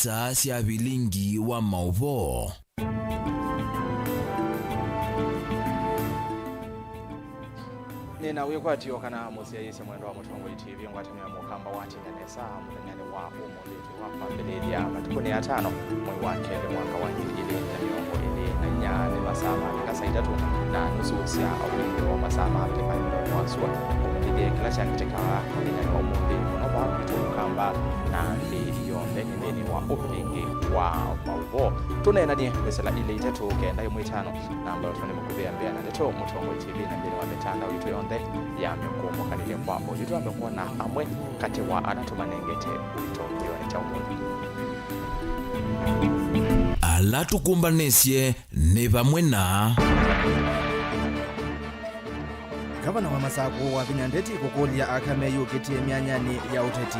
isa cia Vilingi wa Mauvoo. Nina wikwatio kana musia yese mwendo wa mutongo TV ngwatemya mukamba wati nganesa munyane wa umulitu wa pambelelia matukuni ya 5 mwezi wa kele mwaka wa 2024 masama nikasaida tu na nusu sia au masama pekani wa swa kumidie kila cha kiteka kwa umundi unaoba vitu mukamba na ndiyo ndeni wa upingi wa Mauvoo tunaenda ni mesela ile itatu kenda yomwitano na ambayo tunamukubia mbia na leto mutongo TV na mbili wa betanda witu yonde ya mekumo kanile kwambo yutu amekuwa na amwe kati wa anatumanengete wito yone cha umundi ala tukumbanesye ne bamwe na Gavana wa Masako wa Vinyandeti kukulia akameyu kiti mianyani ya uteti.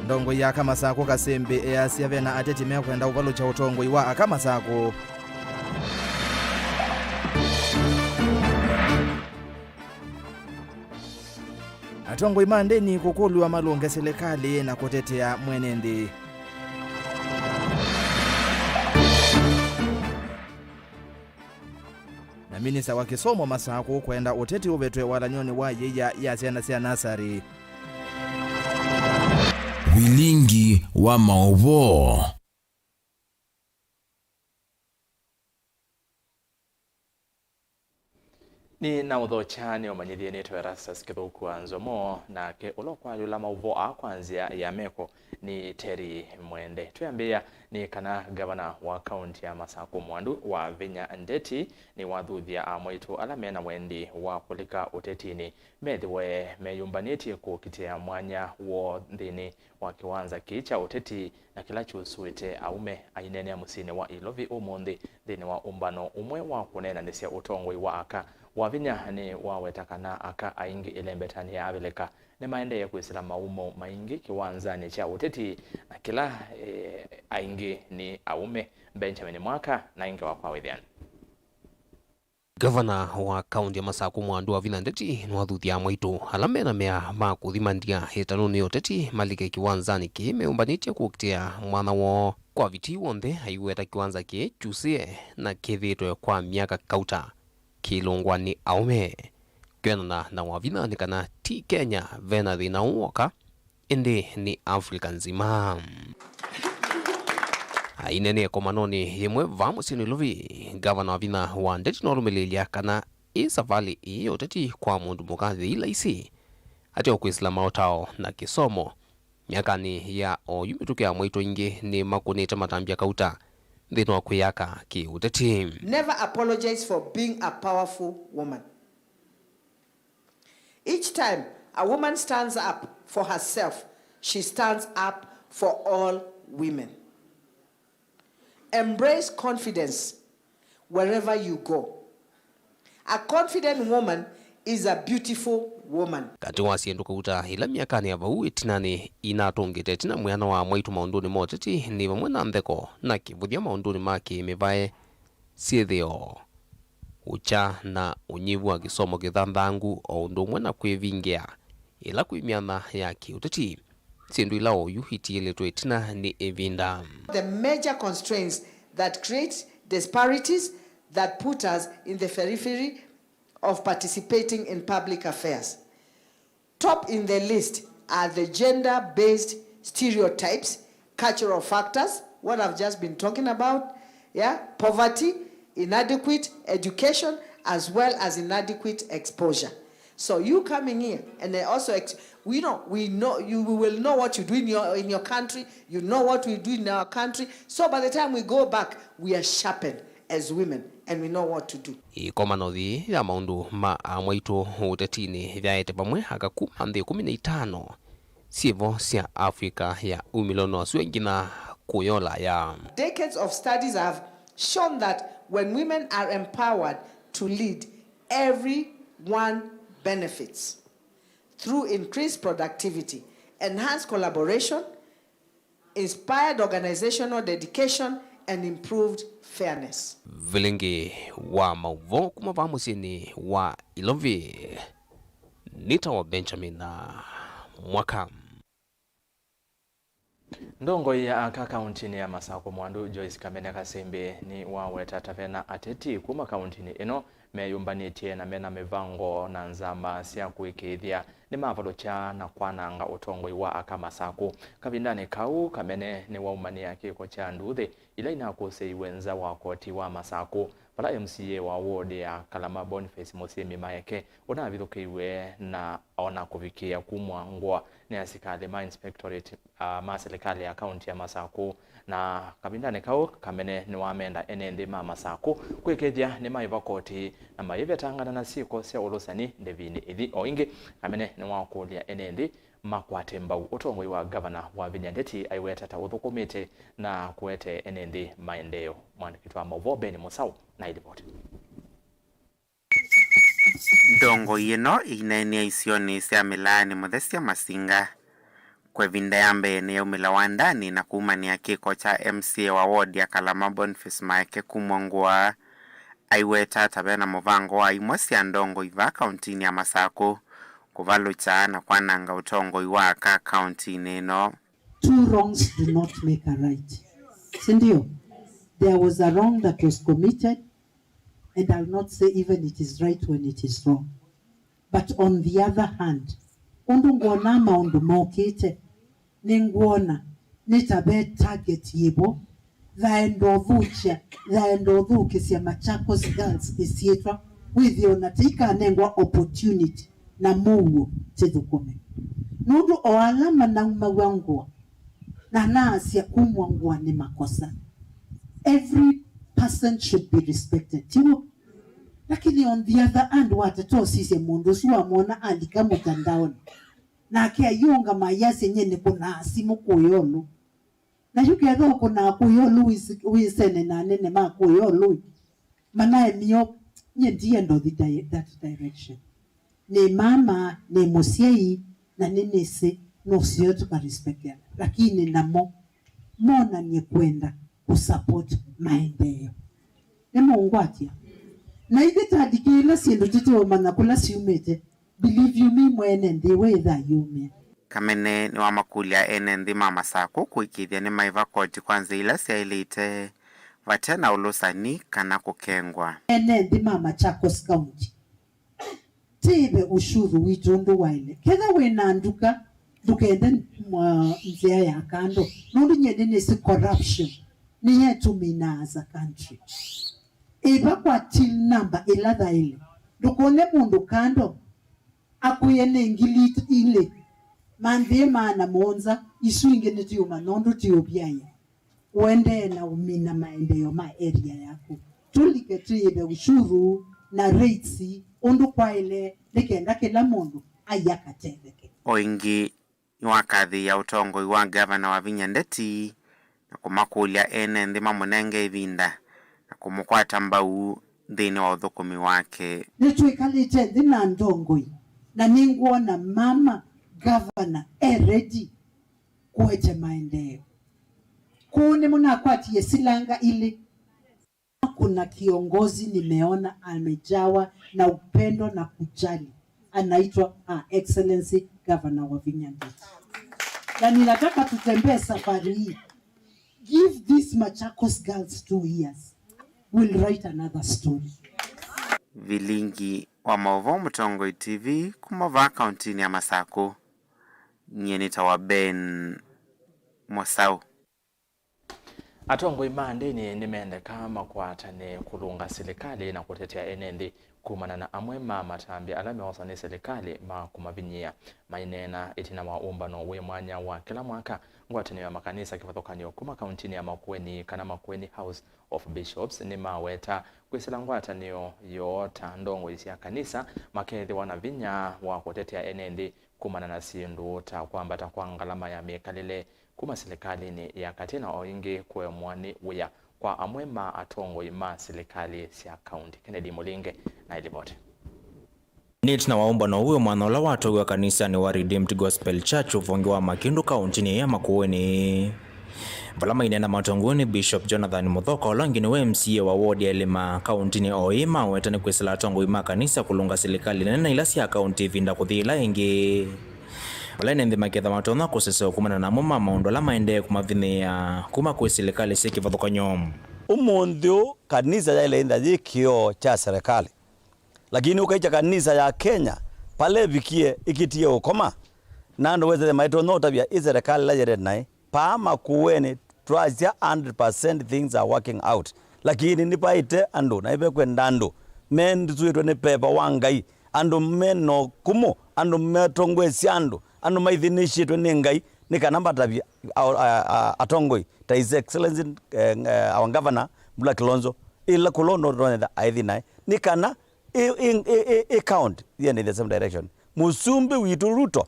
Ndongo ya Akamasako kasembe easiave na ateti mekwenda uvalo cha utongo iwa Akamasako. Atongo imandeni kukuliwa malunga serikali na kutetea mwenende. Na minisa wa kisomo Masako kwenda uteti uvetwe wala nyoni wa yeya ya sia nasari. Vilingi wa Mauvoo. Ni na udhochani omanyithie ni ERASTUS kithuku wa NZOMO na ke ulokwa yula Mauvoo kwanzia ya meko ni Teri Mwende. Tuyambia ni kana gavana wa kaunti ya Masako mwandu wa Vinyandeti ni wathuthia amwitu alamena wendi wa kulika utetini methiwe meyumbaniti kukitia mwanya wo nthini wa kiwanza kicha uteti na kila chusuite aume ainene musine wa Ilovi umundi thini wa umbano umwe wa kunena nisia utongoi wa aka wavinya ni wawetakana aka aingi ilembetani ya avileka ni maende ya kuisila maumo maingi kiwanzani cha uteti na kila aingi ni aume Benjamin Mwaka na inge wakwa withiani. Gavana wa kaunti ya Masako mwandu wa Vinyandeti nwathuthia mwaitu alamena mea makuthimandia hitanuni uteti malike kiwanzani ki meumbanite kukitia mwana wo kwa viti wonthe aiweta kiwanza ki chusie na kithitwe kwa miaka kauta kilungwa ni aume kwenana na wavina ni kana ti Kenya vena thina uoka indi ni Afrika nzima. Ainene komanoni yemwe vamusini Ilovi gavana wa vina wa ndeti norumililia kana isavali iyo teti kwa mundu mukathi ila isi ati okwisila maotao na kisomo miakani ya oyumitukia mwito ingi ni makunita matambia kauta thino wa kuyaka ki uteti. Never apologize for being a powerful woman. Each time a woman stands up for herself, she stands up for all women. Embrace confidence wherever you go. A confident woman is a beautiful woman. Kati wasiendu kauta ila miakani ya vau itinani inatungite tina mwana wa mwaitu maunduni moteti ni vamwena mtheko na kivuthia maunduni maki mivae siethio ucha na unyivu wa kisomo kithandhangu o undu mwena kwivingia ila kwimiana ya kiuteti sindu ila oyu hitiiletwe itina ni evinda. The major constraints that create disparities that put us in the periphery of participating in public affairs. Top in the list are the gender-based stereotypes, cultural factors, what I've just been talking about, poverty, inadequate education, as well as inadequate exposure. So you coming here, and then also we know you will know what you do in your country. You know what we do in our country. So by the time we go back, we are sharpened as women, and we know what to do. Ikomanothi ya maundu ma amwaitu utetini vyaete pamwe akakuma nthi 15 sivo sia Afrika ya umilono suengina kuyola ya. Decades of studies have shown that when women are empowered to lead, everyone benefits through increased productivity, enhanced collaboration, inspired organizational dedication, and improved fairness. Vilingi wa Mauvoo kumava musini wa Ilovi Nita wa Benjamin na Mwaka. Ndongo ya aka kaunti ni ya Masako mwandu Joyce Kamene Kasembe ni waweta tavena ateti kuma kaunti ni ino meyumbanitie na mena mevango na nzamba sia kuikithia ni mavalo cha na kwananga utongo wa aka Masako kavindani kau Kamene ni waumania kiko cha nduthi ila inakose iwenza wa koti wa Masako pala MCA wa ward ya Kalama Boniface Musemi Mayeke unavithukiwe na ona kuvikia kumwangwa ni asikali ma inspectorate ma serikali ya kaunti ya Masako na kabindane kau Kamene ni wamenda NND ma Masako kwikethia ni maiva koti na maiva tangana na siko sia ulusani ndevini ithi oingi Kamene ni wakulia NND makwate mbau utongoi wa governor wa Vinyandeti aiweta uthukumite na kuete NND maendeo mwandikitu wa Mauvoo Beni Musau na ilipoti. Ndongo yino inene isioni sia milani Modestia Masinga kwa vinda yambe ni umila wandani na kuumania kiko cha MCA wa ward ya Kalama Boniface Mayeke kumwangwa aiweta tabena movango wa imwesi ya ndongo iva kauntini ya Masako kuvalo cha na kwananga utongo iwaka county neno. Two wrongs do not make a right. Sindio, there was a wrong that was committed, and I'll not say even it is right when it is wrong. But on the other hand, undungona maundu maukite, ninguona, nitabe target yebo, thaendo dhukisia Machakos girls isietwa, with you natika nengwa opportunity. Na Mauvoo tethukome nundu o alama na mawangwa na nasia kumwangwa ni makosa. Every person should be respected tiwo, lakini on the other hand watato sisi mundu suwa mona alika mutandaoni na kia yunga mayasi nyene kuna simu kuyolu na yuke adho kuna kuyolu wisene na nene ma kuyolu manae miyo nye the end of that direction. Ni mama, ni musiei, na ninese, no siyo tuka respectia. Lakini namo, mona nye kwenda kusupport maendeleo. Nemo ungwatia. Na igeta adikila siendo tete wa manakula siumete. Believe you me mwene the way that you me. Kamene ni wamakulia NND mama Sako kuikithia ni maiva koti kwanza ila siya ilite vatena ulusani kana kukengwa. NND mama Machakos County. Tibe ushuru witundu waile. Keda wenanduka, dukenda mzea ya kando. Nundu nyedene si corruption. Ni yetu mina as a country. Iba kwa till number iladha ile. Dukone mundu kando. Akuyene ingili ile. Mandie maana monza. Isu ingene tiyo manondo tiyo biaya. Wende na umina maendeyo ma area yako. Tulike tibe ushuru na rates undu kwa ile likenda kila mundu ayaka teveke. Oingi wakathi ya utongo iwa governor wa Vinyandeti na kumakulia NND mamunenge ivinda na kumukwata mbau dhini wa udhukumi wake. Nituikalite dhina ndongoi na ninguona mama governor ready kuwete maendeleo. Kune muna kwati yesilanga ili kuna kiongozi nimeona amejawa na upendo na kujali. Anaitwa Excellency Governor wa Vinyandeti. Na ninataka tutembee safari hii. Give these Machakos girls 2 years. We'll write another story. Vilingi wa Mauvoo Mtongoi TV kumava kauntini ya Masako. Nyenita wa Ben Musau. Atongo imande ni mende kama kwata ni kulunga serikali na kutetea NND kumana na amwema matambi alame wasani serikali makumavinyia mainena itina waumbano we mwanya wa kila mwaka ngwatini ya makanisa kifathokanyo kuma kauntini ya Makueni kana Makueni House of Bishops ni maweta kwisila ngwataniyo yota ndongo isi ya kanisa makethi wanavinya wa kutetea NND kumana na sindu ta kwamba takwangalama ya mikalile kuma serikali ni ya katina oingi kwe mwani uya kwa amwema atongo ima serikali siya kaunti. Kennedy Mulinge na ilipoti. Nit na waomba na huyo manola watu wa kanisa ni wa Redeemed Gospel Church uvongi wa Makindu kauntini ya Makueni. Valama inena matongoni Bishop Jonathan Muthoko longi ni MCA wa ward ya Elima kaunti ni Oima wetani kwesela tongo ima kanisa kulunga serikali nena ilasi ya kaunti vinda kuthila ingi. Walaini ndi maketha matona kusese kumana na muma maundu la maende kumavini ya kuma kwe serikali siki vathuka nyom. Umundu kanisa ya ile inda kio cha serikali. Lakini ukaicha kanisa ya Kenya pale vikie ikitie ukoma. Nando weze maito nota vya serikali la jere nai. Paama kuweni trust ya 100% things are working out. Lakini nipaite ando na ipe kwendando. Men tuitwe ni pepa wangai. Ando meno kumo. Ando metongwesi ando. Ando maithinishi itwe ni ngai. Nika namba tabi atongoi. Ta His Excellency our Governor Mula Kilonzo. Ila kulono roneda aithinae. Nika na count in the same direction. Musumbi witu Ruto.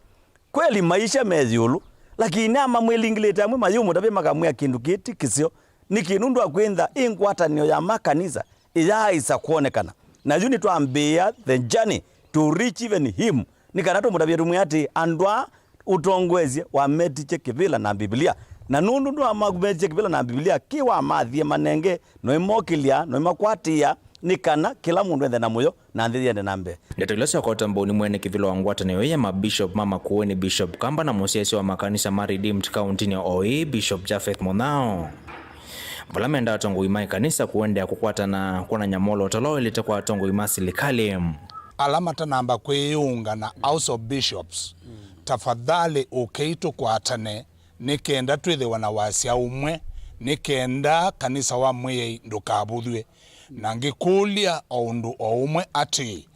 Kweli maisha meziulu. Lakini ama mwelingileta mwe mayumu tabi makamwea kindu kiti kisio. Nikinundu wa kwenda ingwatanio ya makanisa. Iya isa kuonekana. Na juni tuambia the journey to reach even him. Nikanato mutabi rumuyati andwa utongwezi wa metiche kivila na Biblia. Na nundu wa metiche kivila na Biblia kiwa amadhie manenge noimokilia noimakwatia nikana kila mundu ende na muyo na ndiye ende nambe. Ndetelesa kwa tamboni mwene kivilo wangwata na yoye Bishop Mama Kuweni Bishop Kamba na mosiasi wa makanisa Redeemed County ni OE Bishop Japheth Monao. Valamenda tongo imai kanisa kuende ya kukwata na kuwana nyamolo otolo ilite kwa tongo imasi likali. Alamata namba kweunga na House of Bishops. Tafadhali ukeito kwa atane nikenda tuweze wanawasia umwe nikenda kanisa wa mweye ndukabudhwe. Nangikulia oundu umwe ati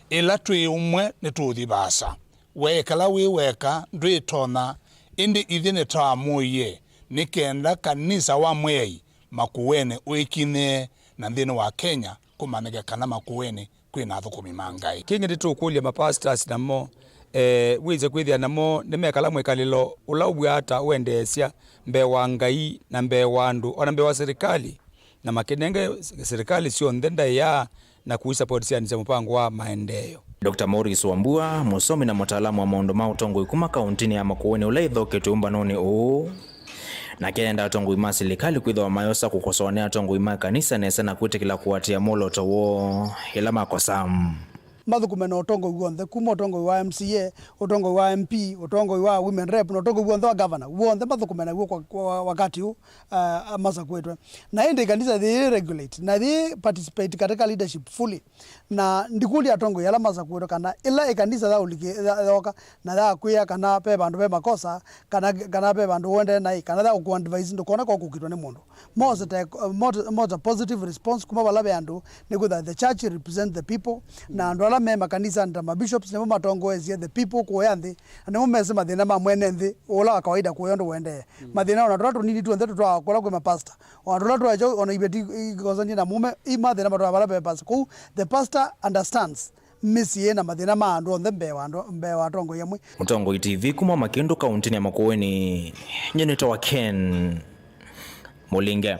ila tui umwe nituthi basa wekala weka ndwitona indi ithine ta muye nikenda kanisa wa mwei Makuweni uikine na nthini wa Kenya kumanege kana Makuweni kwina thukumi mangai kingi nditukulia mapastors namo wize kwithia namo nimekala mwekalilo ulaubwa hata uendesia mbe wa ngai na mbe wandu ona mbe wa serikali na makenenge serikali sio ndenda ya na kuisupport sianisa mpango wa maendeleo. Dr. Morris Wambua musomi na mtaalamu wa maondo mautongo ikuma kauntini ya Makuweni ulaitho ketumba noni na kenda tongo imasi likali kwitho wa mayosa kukosoanea tongo ima kanisa nesa na kwite kila kuwatia molo towo ila makosam. Mathukumena utongo guonthe kuma utongo wa MCA utongo wa MP utongo wa women rep utongo guonthe wa governor guonthe mathukumena guo kwa wakati huu masa kwetwe na ende kanisa they regulate na they participate katika leadership fully na ndikulia tongo yala masa kwetwe kana ila kanisa za ulike zoka na za kuya kana pe bandu be makosa kana pe bandu wende na kana za ku advise ndukona kwa kukitwa ne mundu more positive response kuma bala be andu nigo that the church represent the people na ndo me makanisa nda mabishops nemo matongo ezie the people kuyanthi nemo mesema thina mamwene nthi ola kawaida kuyondo wende mathina ona tatu nini tu nthetu twa kola kwa pastor ona tatu ajo ona ibeti gozani na mume ima thina matwa bala be pastor ku the pastor understands misi na mathina ma andu onthe mbe wa tongo yamwe Mutongo TV kuma Makindu kaunti ya Makuweni nyeneta wa Ken Mulinge.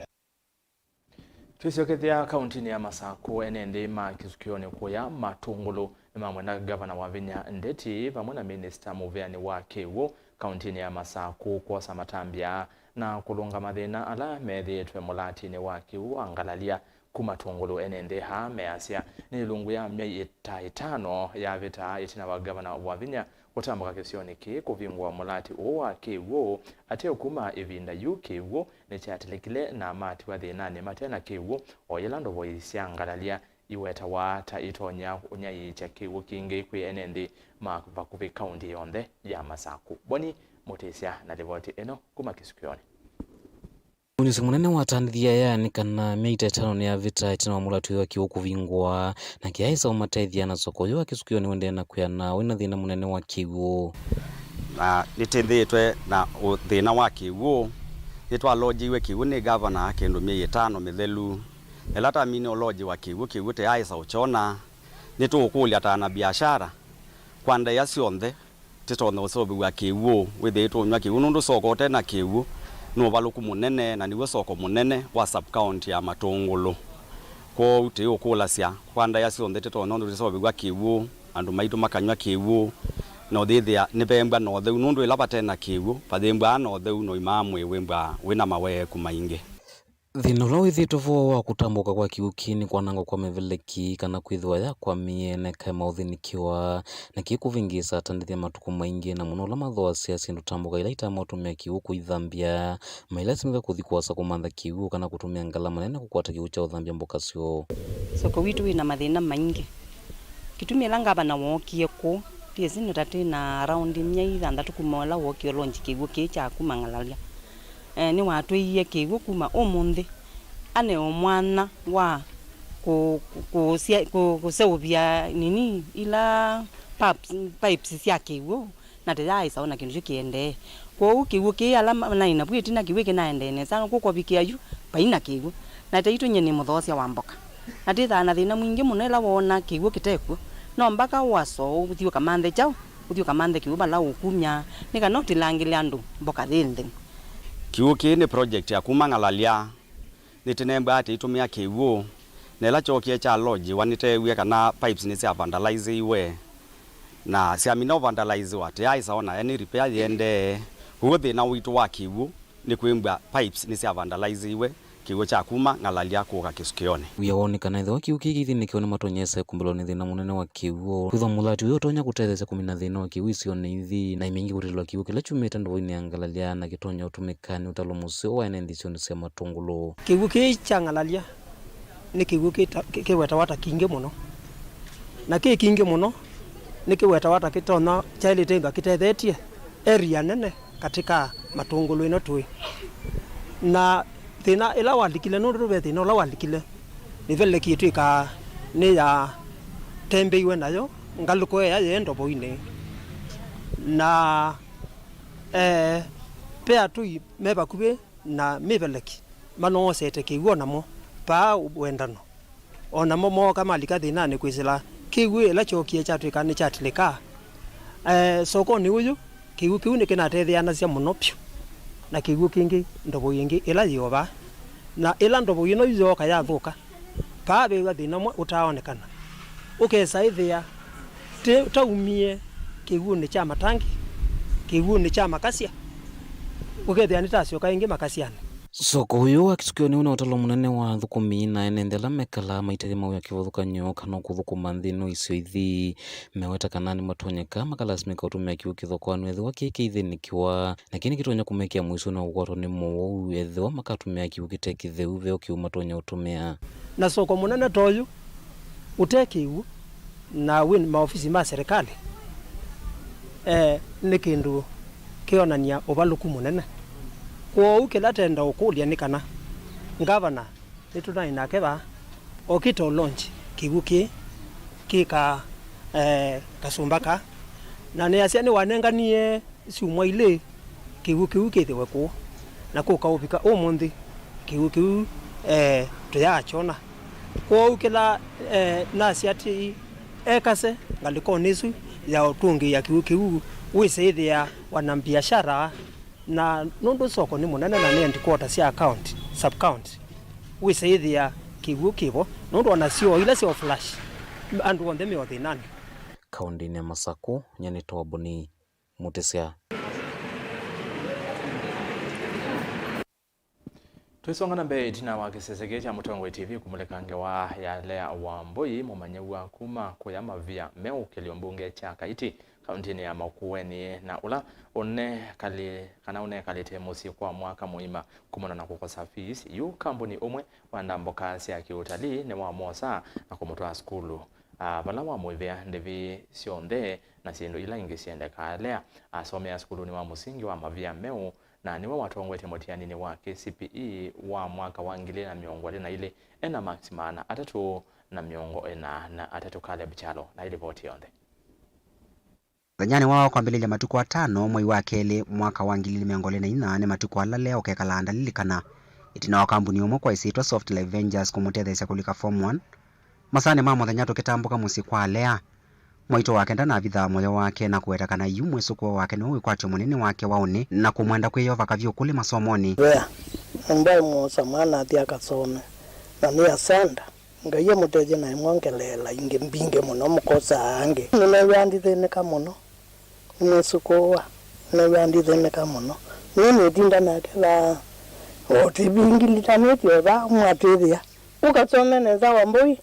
Tuisiokethia kauntini ya Masaku enende makisukioni kuya matungulu nimamwe na gavana wa Vinya Ndeti vamwe na minister muveani wake wo kauntini ya Masaku kwa matambia na kulunga mathina ala methietwe mulatini wake wo angalalia kumatungulu enende ha measia ni lungu ya miai 5 ya vita itina wa gavana wa Vinya kutambuka kisioni ki kuvingwa mulati owa kiwo ateo kuma ivinda yuke wo ne chatelekile na mati wa thinane matena kiwo oyelando voisiangalalia iweta wata itonya unyai cha kiwo kinge kwi enende makuvi county yonde ya Masaku boni motesia na devoti eno kuma kisikioni Munisi munene watanithia yani kana meita 5 ya vita itina wa mulatu wa kiwo kuvingwa na kiaisa umateithia na soko yo akisukio ni wende na kuyana wina thina munene wa kiwo na nitendetwe na thina wa kiwo nitwa loji we kiwo ni governor kendo mie 5 mithelu elata mini loji wa kiwo te aisa uchona nitukulia ta na biashara kwanda ya sionthe titona usobi wa kiwo withetwo nywa kiwo nundu soko tena kiwo no baluku munene na niwe soko munene wa sub county ya Matungulu ko uti ukulasia kwanda ya sionthe titona nundu tisobi wa kiwo andu maitu makanywa kiwo no thithia ni bemba no theu nundu ila batena kiwu pathemba no theu no imamwe wemba wina mawe kumaingi. Thina uria withitwo vo wa kutambuka kwa kiwu kini kwanangwa kwa meveleki kana kwithwa ya kwa miene kai mauthinikiwa na kikuvingisa tandithia matuku maingi na muno ula mathoasia sindu tambuka ila itamotumia kiwu kuithambia maila simika kuthi kwasa kumantha kiwu kana kutumia ngala manene kukwata kiwu cha uthambia mboka cio. Soko witu wina mathina maingi kitumia langaba na wokie ku tiesi ni tati na around mia ndatu kumola wokie lonji kiwu kicha kumangalalia ni watu iye kiwu kuma omunthi ane omwana wa kuseubia nini ila pipes cia kiwu na tira isa ona kindu kiende kwa kiwu ki alama na ina bwiti na kiwu kinaendene sana kukobikia yu paina kiwu na taitu nyene muthosia wa mboka na titha na thina mwingi muno ila wona kiwu kitekwo no mpaka waso uthiuka manthe chao uthiuka manthe kiwu bala ukumya nika noti langile andu mboka thinde. Kiwu ni project ya kumangalalia nitinemba ati itumia kiwu nela chokie cha lodge wanitewe kana pipes ni cia vandalize iwe na cia mino vandalize wate aisa ona yani repair yende huthi na witu wa kiwu ni kwimba pipes ni cia vandalize iwe kiwu cha kuma ngalalia kuka kisukione uyawoni kana itho kiwu kiki ni kione matonyesa kumbelo ni thina munene wa kiwu kutha mulati uyo tonya kutethesa kumina thina wa kiwu icio ni ithi na imingi kutilwa kiwu kila chumita ndo ni angalalia na kitonya utumikani utalo museo wa ene ndicio ni cia matungulo kiwu kicha ngalalia ni kiwu kiweta wata kingi muno na kingi muno ni kiweta wata kitona chaili tenga kitethetie area nene katika matungulo ino tui na thina ila walikile no rube thina ila walikile ni vele kitu ka ni ya tembe iwe nayo ngaluko ya yendo boine na pea tu meba kube na meveleki mano sete kiwo namo pa wendano ona momo kama likadhina ni kwizila kiwu ila chokie chatu kana chatileka soko ni uyu kiwu ni kinatethia cia muno pyu na kiwu kingi ndobo yingi ila yoba na ila ndobo yino yoka yathuka pa be thina mwe utaonekana ukesaithia taumie kiwu ni cha matangi kiwu ni cha makasia ukethia ni tasio kaingi makasiani. Soko huyo akisukio ni una utalo munene wa thukumi na enendela mekala maitari mau ya kivothuka nyoka no kuthukuma nthino icio ithi meweta kanani matonyeka makala simika utumia kiwu kithoko anu ethiwa kiki ithinikiwa na kini kitonya kumekia mwiso na ugwatwo ni Mauvoo ethiwa makatumia kiwu kitekitheu veo kiwu matonya utumia na soko munene toyu utekiwu na win maofisi ma serikali ni kindu kionania uvaluku munene kwa ukila tenda ukulia ni kana ngavana nituna inakeba okito launch kibuki kika kasumbaka na ne asia ni wanenganie ciumwa ile kibuki ukithiwe ku na kuka ubika umundi kibuki tuyachona kwa ukila na asiati ekase ngaliko nisu ya utungi ya kibuki wisithia wanambiashara na nundu soko ni munene na ni quarter cia account sub count wisaithia kiwu kibo nundu ona cio ila cio flash andu on them yote nani kaundi ni Masako nyani toboni mutesia Twisongana mbe tina wa kisesege cha Mutongwe TV kumulekange wa yale wa mboi mumanyewa kuma kwa mavia meu kiliombunge cha Kaiti kauntini ya Makueni na ula one kalite musi kwa mwaka muima kumona na kukosa fees yu kampuni umwe wanda mboka sia kiutalii ne wa mosa na kumutwa skulu bala wa mwivea ndevi sionde na sindu ila ingesiende kalea asomea skulu ni wa musingi wa mavia meu na niwe watongwe temotiani ni wa KCPE wa mwaka wa ngile na miongo na ile ena maximana atatu na miongo ena na atatu kale bichalo na ile voti yonde Thanyani wao kwambililia matuku 5 mwei wa keli mwaka wa 2024 matuku alale okekalanda lilikana itina wa kampuni umwe kwa isitwa Soft Life Ventures kumutethesya kulika form 1 masane mamo thanyato kitambuka musi kwa alea mwaito wake ndana vitha moyo wake na kuwetakana yumwe suko wake no wikwatyo munene wake waone na kumwenda kwiyova kavyo kuli masomoni ambaye musamana atia kasome na ni asanda ngaiye muteje na imwangelela inge mbinge muno mukosa ange nime yandithine kamuno mwesukowa na yandithemeka muno nini tinda nake ba otibingilitanĩtio ba mwatithia ukasome neza wambui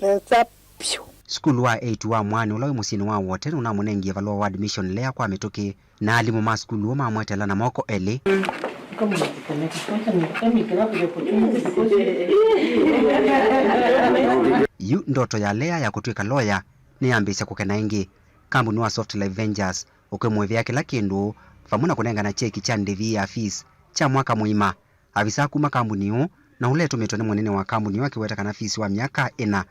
neza pyu skulu wa 8 wa mwani ula musini wa wote una munengie valua wa admission lea kwa mituki na alimu ma skulu ma mwetela na moko eli yu ndoto ya lea ya kutwika lawyer ni ambisha kukena ingi kambuni wa Soft Life Ventures ukimwevya kila kindu famuna kunenga na cheki cha ndivi ya fees cha mwaka muima avisa kuma kambuni hu na uleto mitone mwenene wa kambuni wake weta kana fees wa miaka ina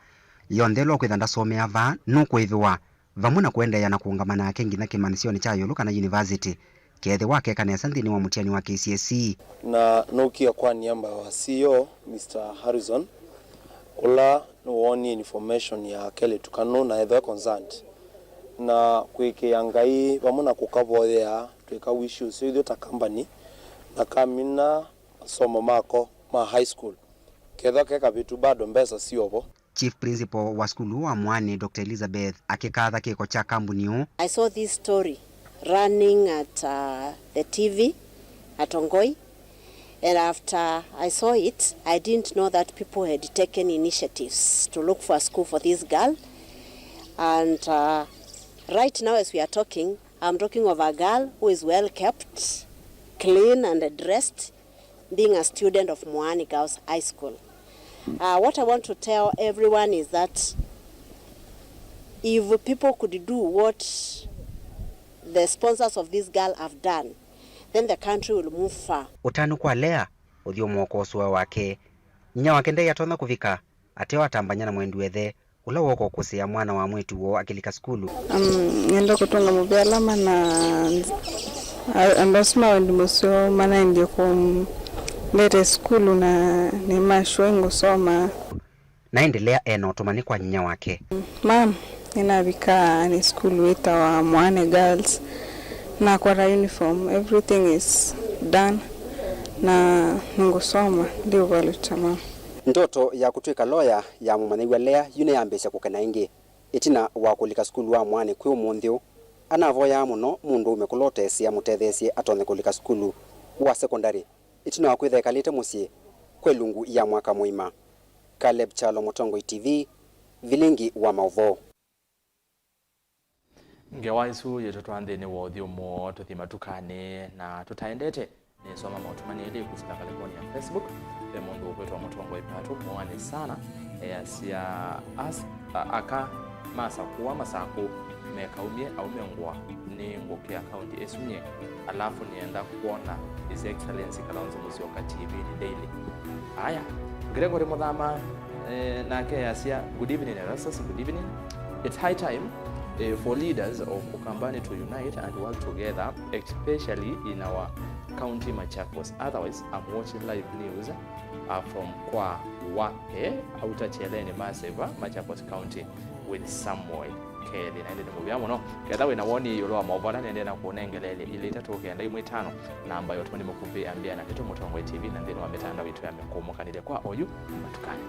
yondelo kwithanda somea va nukwiviwa vamuna kuendeea na kuungamana ake ngina kimanisioni cha yulu kana university kethe wake kana santhini wa mutiani wa KCSE na nukia kwa niamba wa CEO Mr. Harrison ula nuoni information ya kele tukano na etho concerned na kwike yangai vamuna kukavothea twika wishu sio ta company na kamina somo mako ma high school ketho keka vitu bado mbesa siovo. Chief Principal wa skulu wa Mwani Dr. Elizabeth akikatha kiko cha kambuni hu. I saw this story running at the TV at Ongoi, and after I saw it, I didn't know that people had taken initiatives to look for a school for this girl. And right now as we are talking, I'm talking of a girl who is well kept, clean and dressed, being a student of Mwani Girls High School. What I want to tell everyone is that if people could do what the sponsors of this girl have done, then the country will move far. Utanu kwa lea, uthio mwokoswa wake. Nya wakende yatona kuvika, ateo atambanya na mwenduethe, ula woko kusia mwana wa mwetu wo akilika skulu. Ngendo kutunga mubialama na ambasuma wendi musio mana indio lete skulu na ni mashwengo soma naendelea otomani kwa nyinya wake. Ma'am, ninavika ni skulu wita wa Mwane Girls na kwa uniform everything is done na ngosoma ndio balutama. Ndoto ya kutwika lawyer ya mumanaiwa lea yune yambesha kukena ingi itina wa kulika skulu wa Mwane kwi umunthio anavoya muno mundu umekulotesia mutethesie atonye kulika skulu wa secondary itina wakwitha kalite musie kwelungu ya mwaka muima. Caleb Chalo, Mutongo TV, Vilingi wa Mauvoo. Ngewaisu yetu tuandhini wa udhiumo tuthima tukane na tutaendete ni soma mautumani ili kusila kalekoni ya Facebook mundu kwetu wa Mutongo ipatu mwani sana siya aka masa kuwa masaku mekaumie au mengwa ni ngokia county esumye alafu nienda kuona His Excellency Kalonzo Musyoka TV ni daily. Aya, Gregory Muthama nake yasia good evening Erastus, good evening. It's high time for leaders of Ukambani to unite and work together, especially in our county Machakos. Otherwise, I'm watching live news from Kwa Wape, Outer Cheleni Massive, Machakos County with Samuel Kelly. Na ndio mubya muno ketha wina woni yulo wa mobala nende na kuonengelele ile tatokenda imwe 5 namba yote ni mukuvi ambia na kitu Mutongo TV na ndio wametanda vitu ya mekomokanile kwa oyu matukani.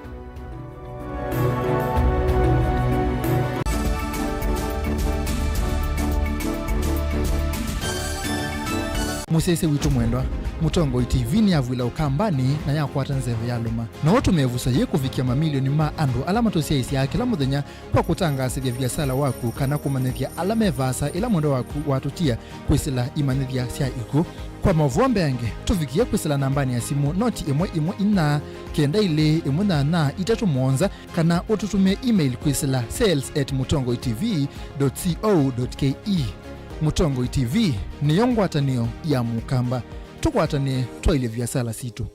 Musese witu mwendwa Mutongo TV ni avwila Ukambani na yakwata nzeve ya luma na watu mevusa ye kuvikia mamilioni ma andu alama tosia isi ya kila muthenya kwa kutangasa vya biasala waku kana kumanethia alame vasa ila mwendo waku watutia kwisila imanethia sia iku kwa Mauvoo mbenge tuvikia kwisila nambani ya simu noti imwe ina kenda ile imwe na itatu monza kana ututume email kwisila sales@mutongotv.co.ke. Mutongo TV ni yongwatanio ya Mukamba tukwatane twaile vyasala situ.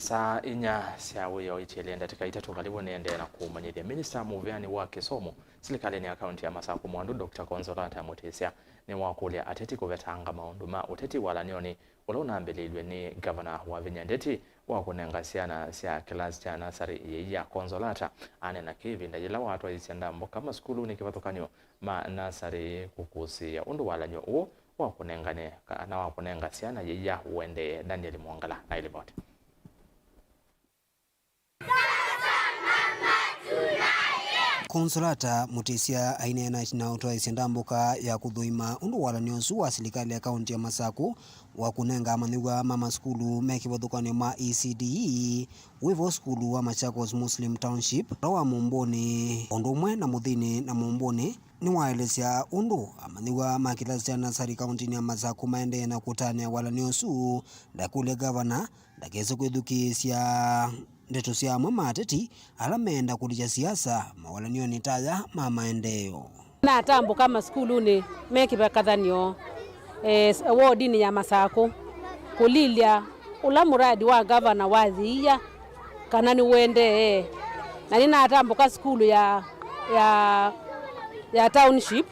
Saa inya siawe ya ichilenda tika itatu karibu niende na kumanyithia Minister Muveani wa Kisomo serikali ni akaunti ya Masaku Mwandu Dr. Konsolata Mutesia ni wakulia ateti kuvetanga maundu ma uteti wala nioni ulona mbelilwe ni governor wa Vinyandeti wa kunengasiana sia kilasi cha nasari ya Konsolata ane na kivi ndajila watu wa isianda mboka maskulu ni kivatokanyo ma nasari kukusia undu wala nyo uo wa kunengane na wa kunengasiana ya uende Daniel Mwangala na iliboti. Konsolata Mutesia ainena na utoa isiandambuka ya kudhuima undu wala nionsu wa serikali ya kaunti ya Masaku wa kunenga manigwa mama skulu mekibothukanio ma ECDE wivo skulu wa Machakos Muslim Township rawa Mumboni ondumwe na muthini na Mumboni ni waelesya undu amanigwa makilasi cha nasari kaunti ya Masaku maende na kutania wala nionsu ndakule gavana ndakese kwithukisya ndeto cia mama ateti ala menda kulisha siasa mawalanio ni taya maendeleo na tambo kama skulu ni mekibakathanio wardini ya Masaku kulilia ula muradi wa governor wa thia kana ni wende na nina tambo ka skulu ya township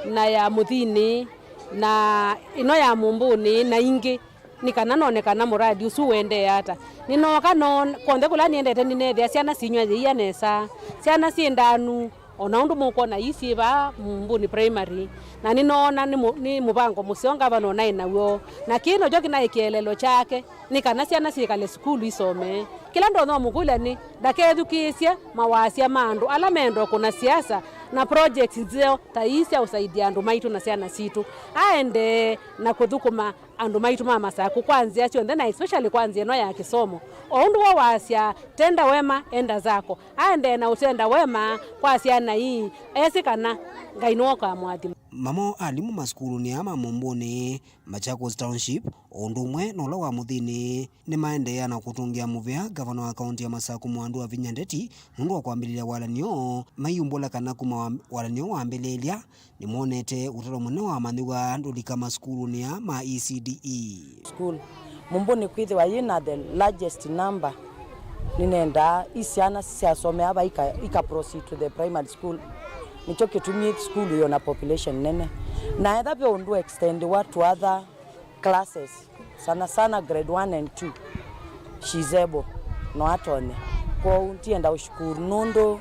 na ya muthini na ino ya Mumbuni na ingi nikana nonekana muradi usu wende hata ninoka non konde kula niendete ninethia ciana cinywa thia nesa ciana ciendanu ona undu mukona isiba Mumbuni primary na ninona ni mubango musionga bano na inawo na kino joki na ikielelo chake nikana ciana cikale skulu isome kila ndo no mugula ni ndakethukisya mawasia mandu ala mendo kuna siasa na projects zeo taisia usaidia andu maitu na ciana citu aende na kuthukuma andu maitu mama Masaku kwanzia cionthe na especially kwanzia no ya Kisomo oundu wa wasia tenda wema enda zako aende na utenda wema kwa ciana hii esikana ngainoka mwathi mamo alimu maskulu ni ama Mumbuni Machakos Township ondumwe no wa muthini ni maendelea na kutungia muvea gavana wa kaunti ya Masaku Mwandu wa Vinyandeti mundu wa kwambililia walanio mayumbola kana kuma walanio wa mbelelia ni monete utoro mune wa mandiwa ndulika maskulu ni ama ECDE school Mumbuni kwithwa yina the largest number ninenda isiana siasome aba ika proceed to the primary school nicho kitumie school yo na population nene na either be undu extend what to other classes sana grade 1 and 2 she's able no atone kwa untienda ushukuru nundo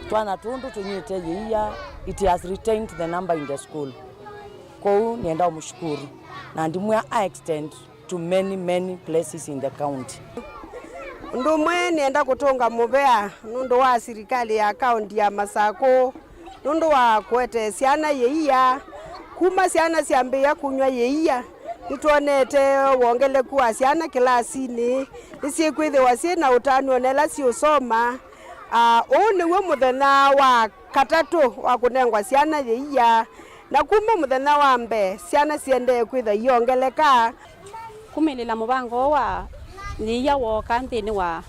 twana tundu tunyite yiya it has retained the number in the school kwa nienda umshukuru na ndimwe I extend to many places in the county ndumwe nienda kutunga muvea nundu wa serikali ya kaunti ya Masaku nundu wa kwete ciana yeia kuma ciana ciambia kunywa yeia nituonete wongeleku wa ciana kilasini icikwithiwa ciina utanio nela ciusoma niwe muthenya wa katatu wa kunengwa ciana yeia na kuma muthenya wa mbe ciana ciendee kwitha iongeleka kumilila mubango wa niya woka nthini wa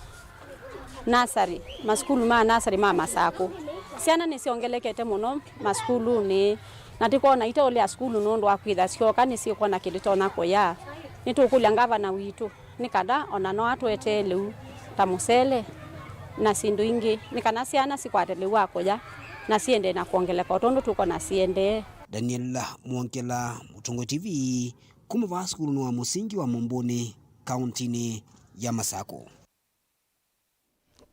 nasari maskulu ma nasari ma Masaku ciana ni ciongelekete muno maskulu ni na tikona ite ole skulu nundu akwitha cioka ni ciikona kilitona kuya nitukulia gavana witu nikada ona no atwete liu ta musele na sindu ingi nikana ciana cikwatele wa kuya na ciende na kuongeleka tondu tukona ciende Daniel Mwangala Mutungo TV kuma skulu wa musingi wa Mumbuni kaunti ya Masaku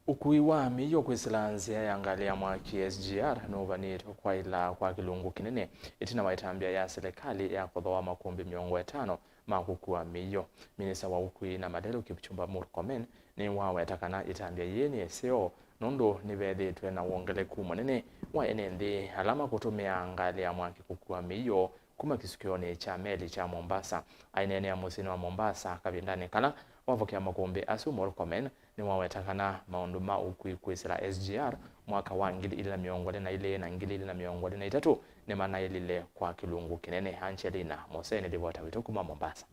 ukui wa miyo kwisilanzia ya ngali ya mwaki SGR novanito kwa ila kwa kilungu kinene itina waitambia ya serikali ya kuthoa makumbi 500 makukua miyo minisa wa ukui na Madelu Kipchumba Murkomen ni wawetakana itambia yeni eseo nondo nivethitwe na uongeleku munene wa enenthi alama kutumia ngali ya mwaki kukua miyo kuma kisukioni cha meli cha Mombasa ainene ya musini wa Mombasa kavindani kala wavokia makumbi asu Murkomen ni wawetakana maundu ma ukui kwisila SGR mwaka wa 2022 na 2023 ni maana ilile kwa kilungu kinene Angelina Moseni livota witukuma Mombasa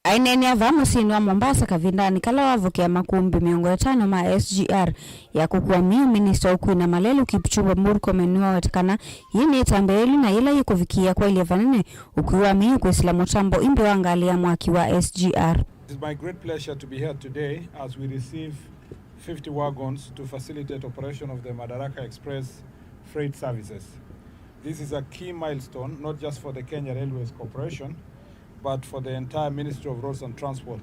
ainene ava musini wa Mombasa kavindani kala wavukia makumbi 500 ma SGR ya kukua miu minister ukui na Malelu Kipchumba Murkomen ni wawetakana yini itambeli na ila yikuvikia kwa 11 ukui wa miu kwisila mutambo imbe wa ngali ya mwaki wa SGR is my great pleasure to be here today as we receive 50 wagons to facilitate operation of the Madaraka Express freight services. This is a key milestone, not just for the Kenya Railways Corporation, but for the entire Ministry of Roads and Transport,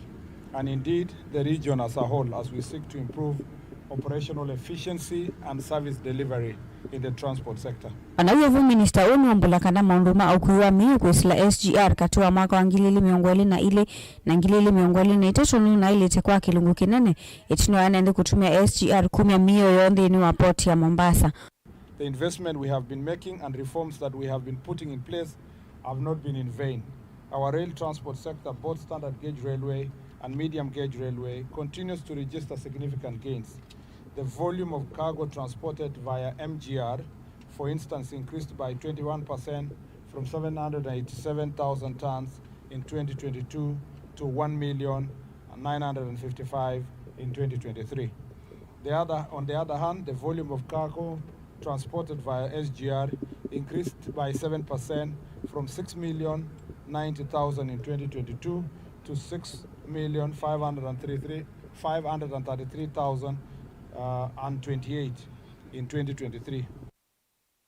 and indeed the region as a whole, as we seek to improve operational efficiency and service delivery in the transport sector. Anayevu Minister Onu Wambura kana maundu ma ukuwa miu kwesila SGR katua mwaka wa ngilili miongoli na ile na ngilili miongoli na itetonu na ile tekwa kilungu kinene itino anaende kutumia SGR kumia miyo yonde ni wa port ya Mombasa. The investment we have been making and reforms that we have been putting in place have not been in vain. Our rail transport sector, both standard gauge railway and medium gauge railway, continues to register significant gains. The volume of cargo transported via MGR, for instance, increased by 21% from 787,000 tons in 2022 to 1,955,000 in 2023. On the other hand, the volume of cargo transported via SGR increased by 7% from 6,090,000 in 2022 to 6,533,028 in 2023.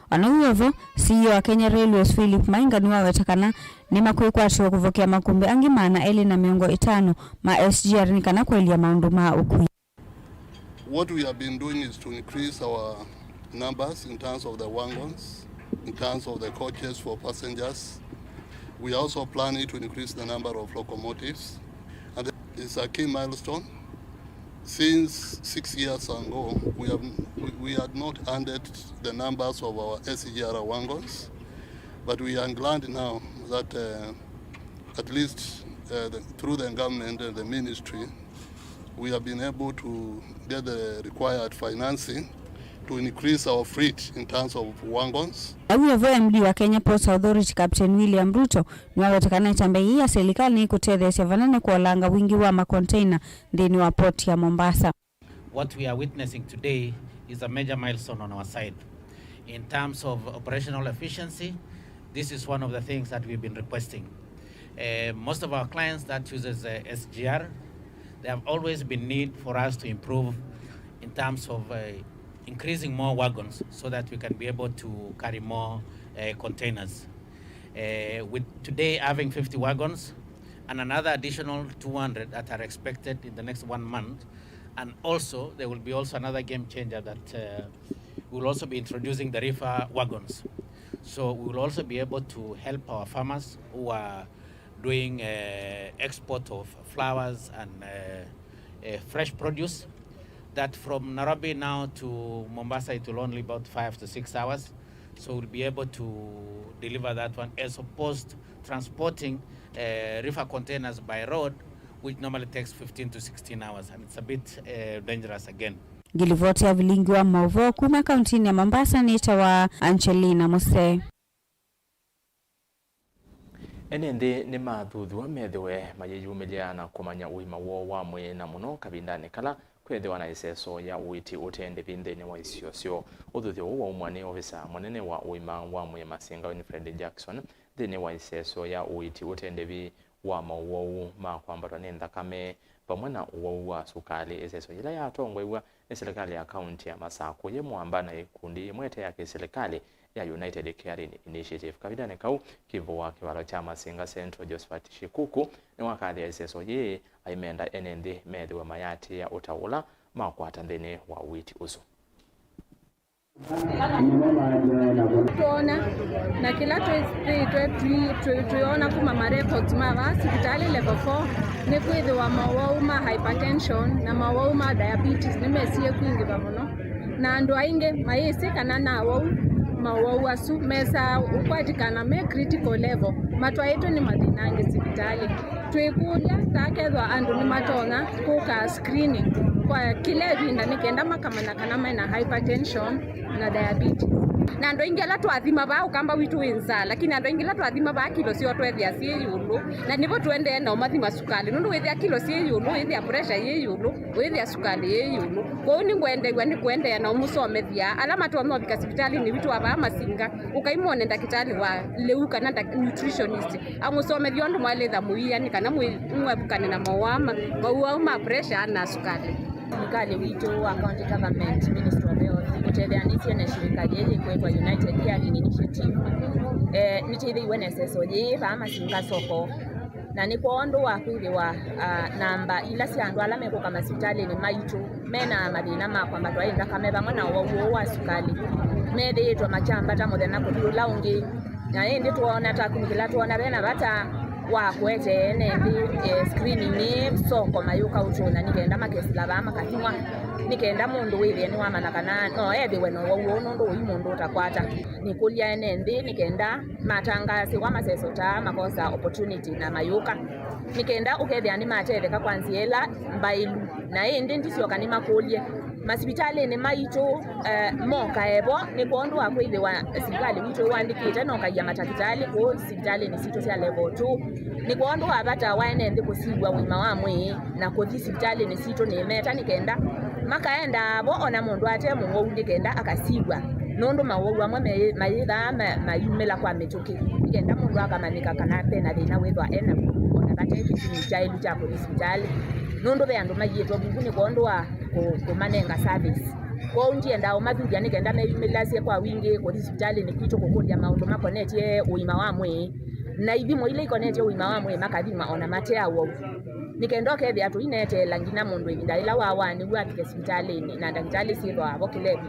Anawevo CEO wa Kenya Railways Philip Mainga niwa wetakana ni makwekwacho kuvokea makumbe angimana ele na miongo 5 ma SGR nikana kweli ya maundu ma ukui. What we have been doing is to increase our numbers in terms of the wagons, in terms of the coaches for passengers. We are also planning to increase the number of locomotives, and it's a key milestone. Since 6 years ago, we had not ended the numbers of our SGR wagons, but we are glad now that at least through the government and the ministry, we have been able to get the required financing to increase our fleet in terms of wagons. Awevo MD wa Kenya Ports Authority Captain William Ruto niwa wetakana itambe hii ya serikali ni kutethesya vanane kwa langa wingi wa makonteina ndeni wa port ya Mombasa. What we are witnessing today is a major milestone on our side. In terms of operational efficiency, this is one of the things that we've been requesting. Most of our clients that uses SGR, there have always been need for us to improve in terms of increasing more wagons so that we can be able to carry more containers. With today having 50 wagons and another additional 200 that are expected in the next 1 month, and also there will be also another game changer that we will also be introducing the reefer wagons. So we will also be able to help our farmers who are doing export of flowers and fresh produce, that from Nairobi now to Mombasa it will only about 5 to 6 hours. So we'll be able to deliver that one as opposed to transporting reefer containers by road, which normally takes 15 to 16 hours, and it's a bit dangerous again. Gilivoti ya Vilingi wa Mauvoo kuma kauntini ya Mombasa ni tawa Angelina Mose. Enende ni mathuthu methewe mayejumilia na kumanya uima wa mwe na muno kabindani kala kwethiwa na iseso ya uiti utende bindeni wa isiosio. Uthuthio wa umwani ofisa munene wa uima wa mwe Masinga Winfred Jackson thini wa iseso ya uiti utende bi wa Mauvoo makwambatwa ni nthakame pamwe na uwau wa sukali. Iseso ila yatongwa ni serikali ya kaunti ya Masako ye mwamba ikundi imwete ya kiserikali ya United Caring Initiative. Kabindani kau kivu wa kiwalo cha Masinga Central Josephat Shikuku ni wakadhi ya iseso ye aimenda enende methewe mayati ya utaula makwata nthini wa uiti usu. Tuona na kila tuona kuma marecords mava hospitali level 4 ni kwithiwa Mauvoo ma hypertension na Mauvoo ma diabetes ni mesie kwingiva muno na andu aingi mayisi kana nawo Mauvoo asu mesa ukwatikana me critical level matwa yetu ni mathinangi hospitali twikulia takethwa andu ni matona kuka screening kwa kile vinda nikenda makamana kana mena hypertension na diabetes. na ando ingela twathima ba ukamba witu winza lakini ando ingela twathima ba kilo sio twethia sie yulu na nivo twende na umathima sukali nundu withia kilo sie yulu withia pressure ye yulu withia sukali ye yulu kwa ni ngwendegwa ni kwendea na umusomethia alama tu amwe bika hospitali ni vitu aba masinga ukaimone ndakitali wa leu kana nutritionist amusomethia ndu mwaletha muia ni kana mwebukane na mawama pressure na sukali Serikali wito wa County Government Ministry of Health kutetheanithia na shirika riri kwetwa United Caring Initiative nitithiiwe neseso yi vama singa soko na ni kwa ondo wa kwithiwa namba ila cia andu ala mekuka masipitali ni maitu mena mathina ma kwamba twaenda kame vamwe na wauo wa sukali methitwa machamba ta muthenya kuthula ungi na indi tuona ta kumikila tuona bena bata wa kwete nendi screening ni soko mayuka utuna nikenda makesila bama katimwa nikenda mundu withie ni wamana kana no ethiwe no wauo nundu uyu mundu utakwata nikulia nendi nikenda matangazi wa maseso ta makosa opportunity na mayuka nikenda ukethia ni matetheka kwanziela mbailu na indi ndisioka ni makulie masipitali ni maitu moka ebo ni kondu wa kwithiwa serikali witu wandikite no kaiya matakitali ku sipitali ni situ cia level 2 ni kondu wa bata waene ndi kusigwa wima wa mwi na kuthi sipitali ni situ ni meta nikenda makaenda bo ona mundu ate mungu ndikenda akasigwa nundu mawu amwe maitha mayumela kwa mituki nikenda mundu akamanika kana tena thina withwa ena ona bate kitini cha ilu cha hospitali nundu be andu mayitwa bunguni kondu wa kumanenga service kwa unjienda umathuria nikenda meyumilasie kwa wingi ku hospitali ni kwito kukundia maundu makonetie uima wa mwi na ithimo ile ikonetie uima wa mwi makathima ona matea wo nikenda kethia tu inete langina mundu ivinda ila wawani gwatike hospitali na ndagitali sithwa abo kilebi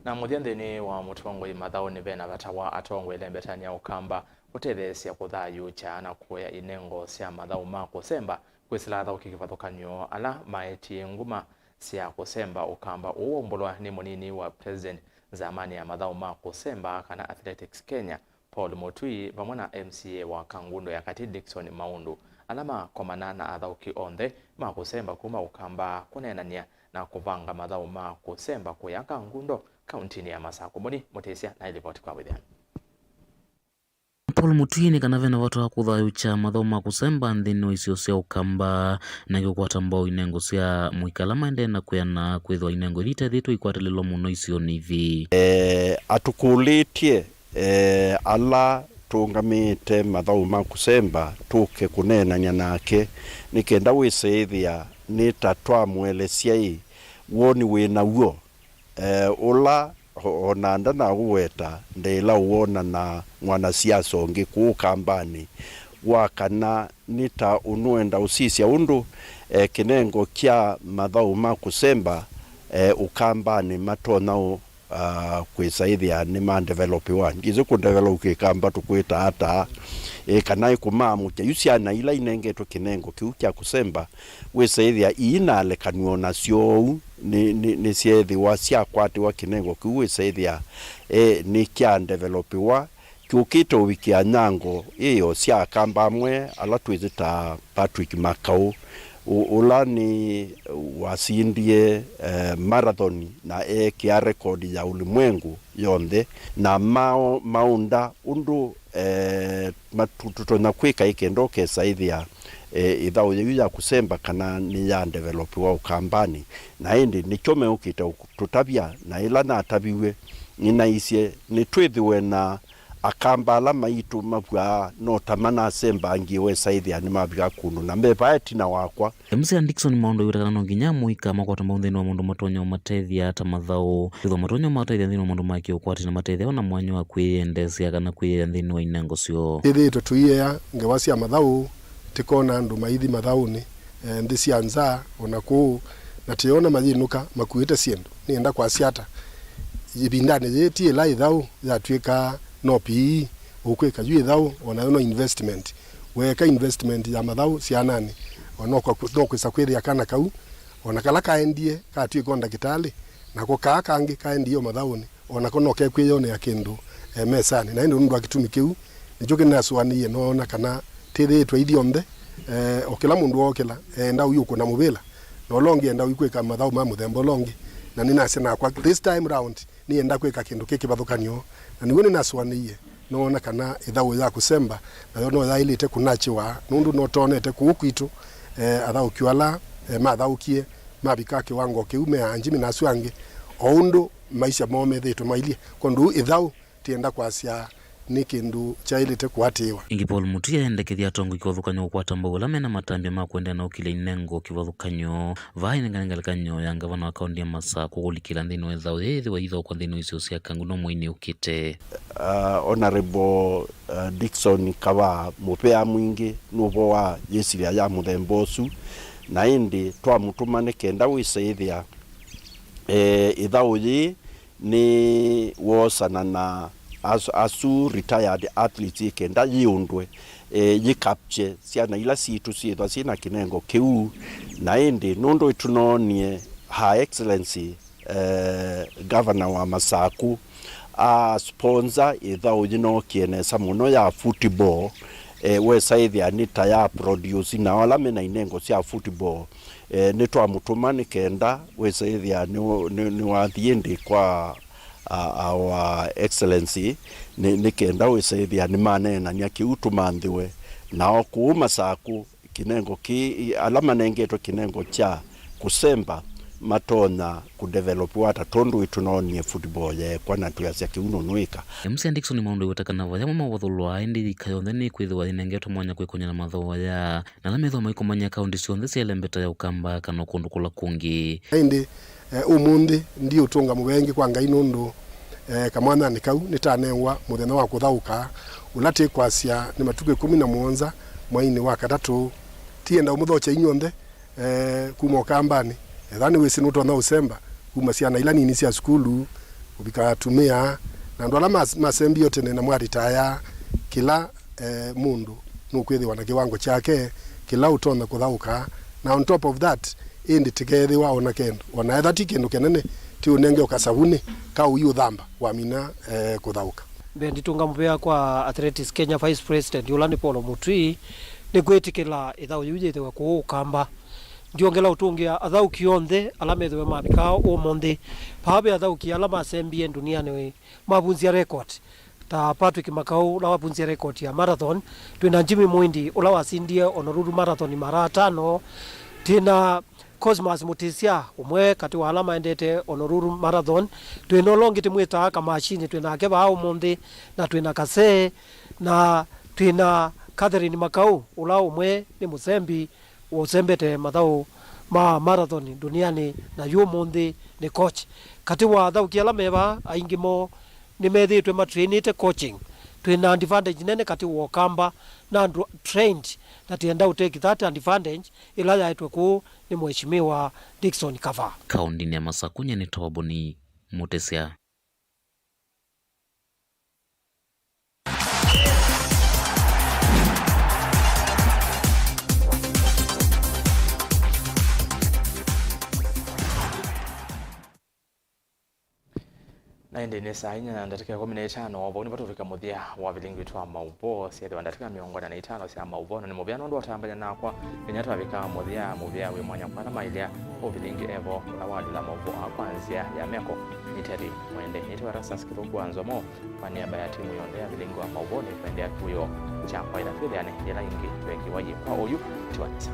na muthianthini wa mutongoi mathauni bena batawa atongoi lembetania ukamba utethesia kuthayu cha na kuya inengo cia mathau ma kusemba kwisila thau kikivathukanyo ala maetie nguma cia kusemba ukamba uombolwa ni munini wa president zamani ya mathau ma kusemba kana Athletics Kenya Paul Motui vamwe na MCA wa Kangundo ya kati Dickson Maundu alama komana na athauki onthe ma kusemba kuma ukamba kunenania na kuvanga mathau ma kusemba kuya Kangundo kauntini ya Masako. Moni mutesia na ilipoti kwa withiani Paul Motui ni kana vena watu hakuthayu cha mathau ma kusemba nthini wa icio cia ukamba na gikwata mbao inengo cia muikala maende na kuyana kwithwa inengo itethitwo ikwatililo muno icio nivi atukulitie ala tungamite mathau ma kusemba tuke kunenanya nake nikenda wisithia nitatwa mwelesia i woni wina uo ula onanda na uweta ndela uona na mwana siasa ongi ku kambani wakana nita unuenda usisia undu kinengo kya mathau ma kusemba ukambani matona kwisaithia ni ma develop one ngizo ku develop kikamba tukwita hata kana ikumamu kya yusiana ila inengeto kinengo kiu kya kusemba wisaithia inale kanwo nacio ni siethi wa cia kwati wa kinengo kiu wisaithia ni kya develop wa kiukito wiki anyango iyo cia kamba mwe ala twizita Patrick Makau ula ni wasindie marathon na kia rekodi ya ulimwengu yonde na maunda undu matututo na kwika ikendo kesaithia ithau ya kusemba kana ni ya develop wa ukambani na indi ni chome ukita tutabia na ila na atabiwe nina isie ni twithiwe na akamba ala maitu mabwa no tamana semba ngiwe saithia ni mabika kunu na mbepa etina wakwa MCA Dickson Maundu yura no nginya muika makwata maunthini wa mundu matonyo matethia ata mathau thitho matonyo matethia thini wa mundu makio kwati na matethia ona mwanyo wa kwiendesia kana kwia thini wa inengo cio ithito tuiya ngewasia mathau tikona andu maithi mathauni ndi cianza ona ku na tiona mathinuka makuite ciendu nienda kwa ciata ibindane yetie la ithau ya twika no pi ukweka yue thau ona no investment weka investment ya mathau cia nani ona kwa kwisa kwithia kana kau ona kala kaendie ka twiko ndakitali na ko kangi kaendie mathauni ona kono ke kwiyone ya kindu mesani na ndio ndu akitumi kiu nijoke naswaniye nona kana tiri twaithionthe okela mundu okela enda uyuko na mubila no longi enda uyikweka mathau ma muthembo longi na nina sena kwa this time round ni enda kweka kindu kiki bathukanio na niwe ninaswaniye nona kana ithau ya kusemba na no ya ilite kunachiwa nundu no tonete kuukwitu athau kiwala mathaukie mabika kiwango kiume anjimi na swangi oundu maisha momethitwe mailie kondu ithau tienda kwasia ni kindu chailite kwatiwa ingi Paul Mutia endekethia tongo ikothukanyo kwata mbogula mena matambia ma kwenda na ukile inengo kivothukanyo vai ngangalkanyo ya gavana wa kaunti ya Masako kugulikira ndino ethau yethi wa itho kwa ndino icio cia kanguno mwini ukite honorable Dickson Kava mupea mwingi nubo wa yesiria ya muthembosu na indi twamutumane kenda wiseithia ithau yi ni wosana na asu retired athletes kenda yiundwe yi capture ciana ila situ ciithwa cina kinengo kiu na indi nundu itunonie Her Excellency Governor wa Masaku a sponsor ithau yino kienesa muno ya football wesaithia nita ya produce na wala mena inengo cia football ni twamutuma ni kenda wesaithia ni wathiindi kwa our excellency ni kenda wesaithia ni manena nya kiutumanthiwe nao ku Masaku kinengo ki alama nengeto kinengo cha kusemba matona kudevelop wata tondu itunonie football ye kwana tuyasia kiuno nwika MC Dickson maundu yotakana vya mama wathulwa indi ikayonde ni kwithwa inengeto mwanya kwikonya na mathoa ya na lametho maikomanya kaunti cionthe cielembeta ya ukamba kana kundu kula kungi indi umundi ndi utunga mubengi kwa ngai nundu kamwana nikau nitanengwa muthenya wa kuthauka ulati kwasia ni matuke 17 mwaini wa katatu tienda umuthocha inyonde kuma ukambani thani wisi nuto na usemba kuma ciana ila nini cia skulu ubikatumia na ndo ala masembi yote na mwari taya kila mundu nukwithiwa na kiwango chake kila utona kuthauka na on top of that indi tikethiwa ona kendo ona etha ti kindu kenene ti unenge ukasabuni ka uyu thamba wa mina kuthauka bendi tunga mupea kwa Athletics Kenya Vice President Yolani Paul Mutui ni gwitikila ithau yujite wa kuukamba ndiongela utungia athau kionthe alamethwe mabikao umonthi pabe athau ki alama sembie duniani we mabunzia record ta Patrick Makau la wabunzia record ya marathon twina Jimmy Mwindi ula wasindie onoruru marathon mara 5 tina Cosmas Mutisia umwe kati wa alama endete onoruru marathon twina longite mwita ka machine twina keba au umonthi na twina Kase na twina Catherine Makau ula umwe ni musembi usembete mathau ma marathon duniani na yumonthi ni coach kati wa thau kiala meba aingimo ni methitwe ma trainite coaching twina advantage nene kati wa kamba na trained na tienda uteki that advantage ila yaitwe ku ni mheshimiwa Dickson Kava kaunti ya Masakunya ni Toboni Mutesia na indi ni saa inya ndatika 15 waboni batufika muthia wa Vilingi twa Mauvoo siete wandatika miongona na 5 cia Mauvoo na ni mubiano ndo atambanya nakwa kenya twabika muthia wi mwanya kwa na mailia o Vilingi evo na wadi la Mauvoo kwanzia ya meko niteri mwende nitwa ERASTUS kidogo NZOMO kwa niaba ya timu yonde ya Vilingi wa Mauvoo ni kwendea kuyo cha kwa ila fili yani ila ingi wengi waje kwa uyu tuanisa